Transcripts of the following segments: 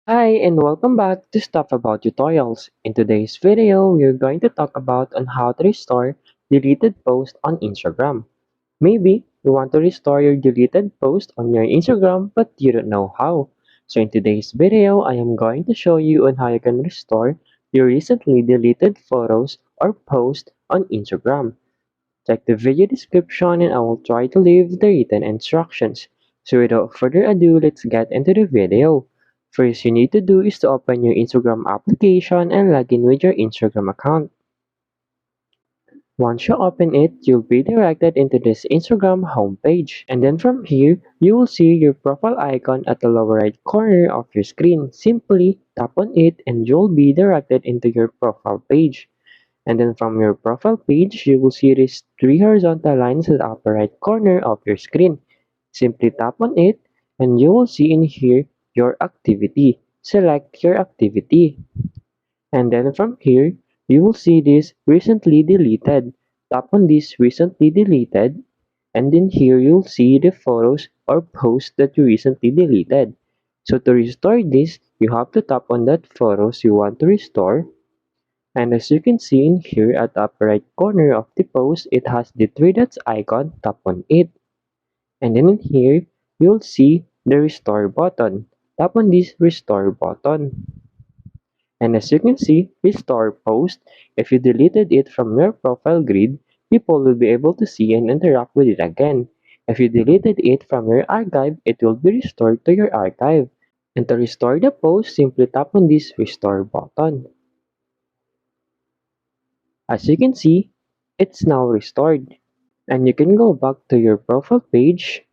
Hi and welcome back to Stuff About Tutorials. In today's video, we're going to talk about on how to restore deleted posts on Instagram. Maybe you want to restore your deleted post on your Instagram but you don't know how. So in today's video, I am going to show you on how you can restore your recently deleted photos or posts on Instagram. Check the video description and I will try to leave the written instructions. So without further ado, let's get into the video. First you need to do is to open your Instagram application and log in with your Instagram account. Once you open it, you'll be directed into this Instagram homepage. And then from here, you will see your profile icon at the lower right corner of your screen. Simply tap on it and you'll be directed into your profile page. And then from your profile page, you will see these three horizontal lines at the upper right corner of your screen. Simply tap on it and you will see in here your activity. Select your activity. And then from here, you will see this recently deleted. Tap on this recently deleted and then here you'll see the photos or posts that you recently deleted. So to restore this, you have to tap on that photos you want to restore, and as you can see in here at the upper right corner of the post, it has the three dots icon. Tap on it. And then in here, you'll see the restore button. Tap on this restore button. And as you can see, restore post. If you deleted it from your profile grid, people will be able to see and interact with it again. If you deleted it from your archive, it will be restored to your archive. And to restore the post, simply tap on this restore button. As you can see, it's now restored. And you can go back to your profile page,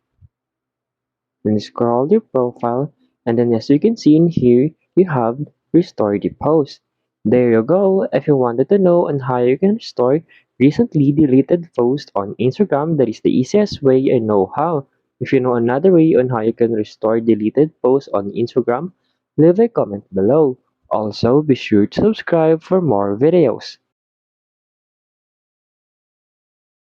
then scroll your profile, and then as you can see in here, you have restore the post. There you go. If you wanted to know on how you can restore recently deleted posts on Instagram, that is the easiest way I know how. If you know another way on how you can restore deleted posts on Instagram, leave a comment below. Also, be sure to subscribe for more videos.